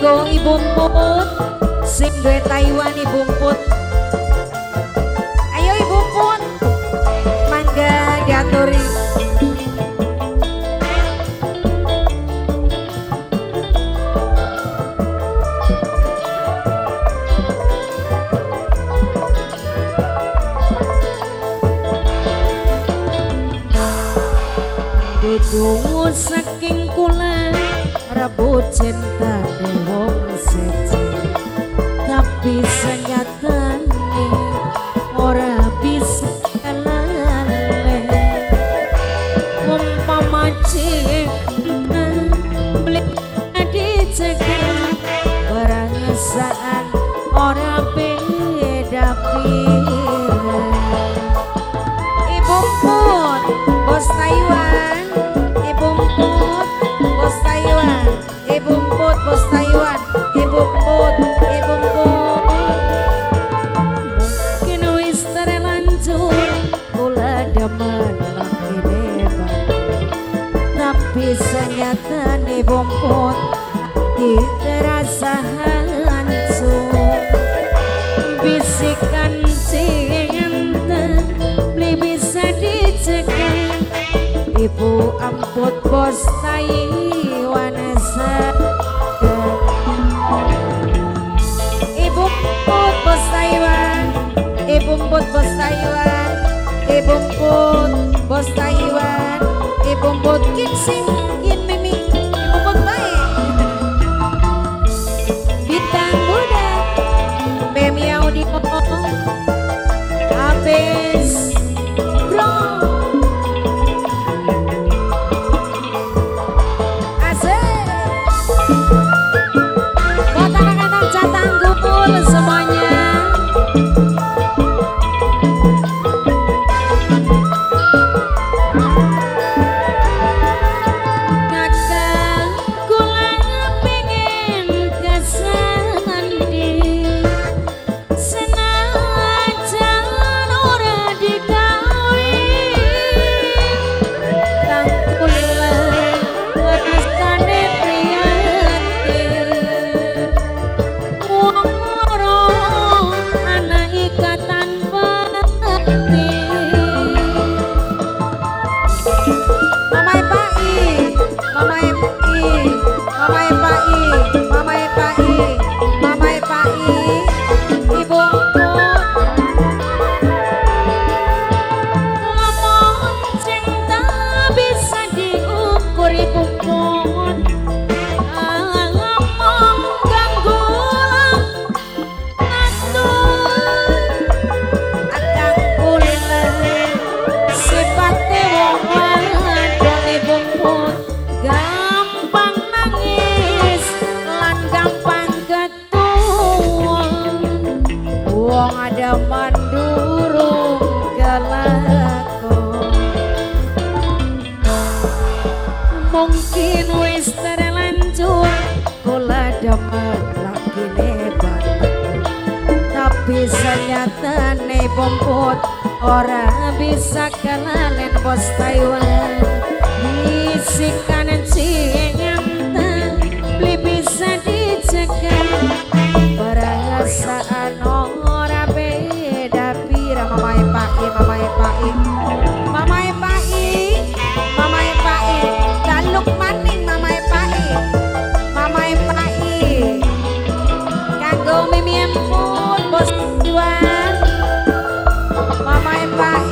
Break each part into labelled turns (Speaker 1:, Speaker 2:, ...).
Speaker 1: kanggo Ibu Put sing duwe Taiwan Ibu Put. Ayo Ibu Put, mangga diaturi. Dudu saking kula rabut cinta wong siji, tapi senyatane ora bisa kalale. Umpama cinta beli dicegah perasaan ora beda pira. Ibu Put bos Taiwan, Ibu Put bos Taiwan, Ibu Put bos Taiwan, Ibu Put, Ibu Put. Mungkin wis terlanjur kula demen laki lebar, tapi senyatane Ibu Put terasa hancur. Bisikan cinta beli bisa dicegah. Ibu amput bos Taiwan sadar. Ibu Put bos Taiwan, Ibu Put bos Taiwan, Ibu Put bos Taiwan, Ibu Put kinsing kin mimi, Ibu Put baik. Bintang muda, Bemi Audio, habis bro. Semuanya kakak kula pengen kesandi, senajan ora dikawin kang kula rasane prihatin. Wong ada mandurung galakon, mungkin wis terlanjur kula demen laki lebar, tapi senyatane Put ora bisa kalalen bos Taiwan. Bisikan cinta beli bisa dicegah perasaan ora beda pira. Mamae Pai, Mamae Pai, Mamae Pai, Mamae Pai, daluk maning Mamae Pai, Mamae Pai, kanggo Mimi Emput bos Iwan, Mamae Pai,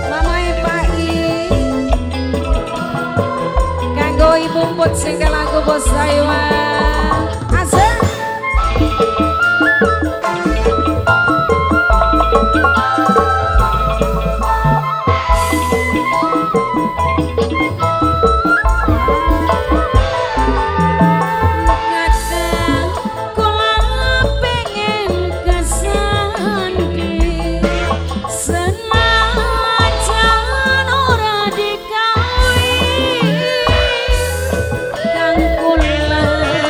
Speaker 1: Mamae Pai, kanggo Ibu Put sing lagu bos Taiwan. Asik. Kang kula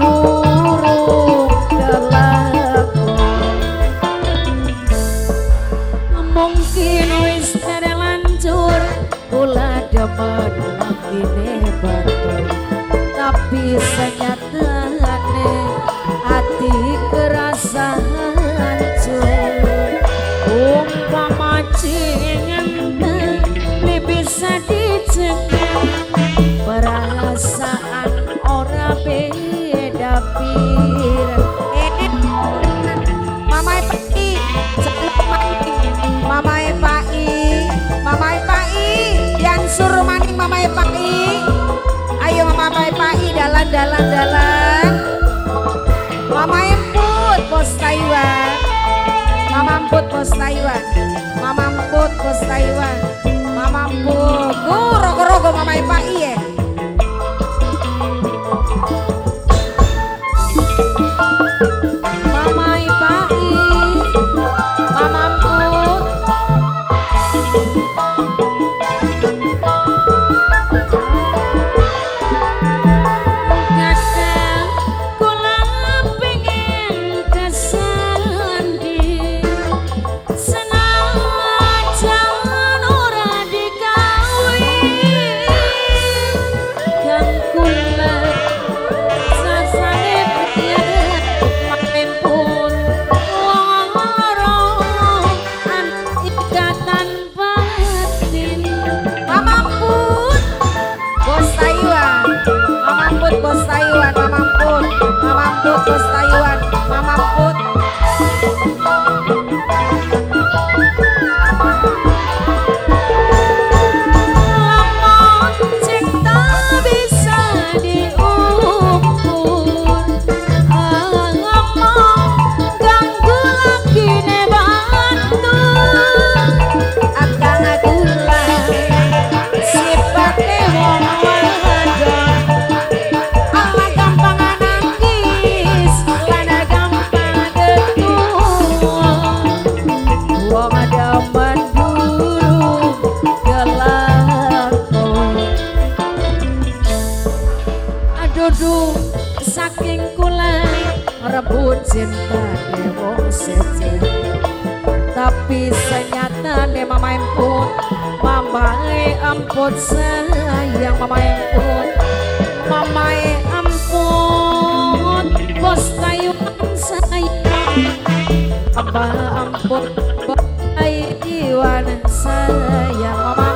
Speaker 1: burung kelakon. Mungkin wis terlanjur kula demen lakine batur, tapi senyatane hati kerasa hancur. Umpama cinta ini bisa dicegah, perasaan ora beda pir. Mamai Pai, Mamai Pai, Mamai Pai, yang suruh maning Mamai Pai. Ayo Mamai Pai, dalan. Mamai Emput Bos Taiwan, Mama Emput Bos Taiwan, Mama Emput Bos Taiwan, Mama Emput, rogo-rogo Mamai Pai ya. Mamai Pai, Mama Emput. Kadang kula pengen kesandi, senajan ora dikawin. Kang kula sasane priyan pun lara ikatan batin. Mama Emput Bos Taiwan, Mama Emput Bos Taiwan, Mama Emput, Mama Emput Bos Taiwan, Mama Emput. Lamun cinta bisa diukur, ganggu lagi ne batur. Akang gula sipate wong wadon, ala gampang nangis lan gampang getuan. Wong demen burung kelakon. Aduh saking kula rebut cinta wong sejen, tapi senyatane Mama Emput, Mamae Emput sayang Mama Emput, Mamae Emput Bos Taiwan sayang, Abah Emput Bos Taiwan sayang Mama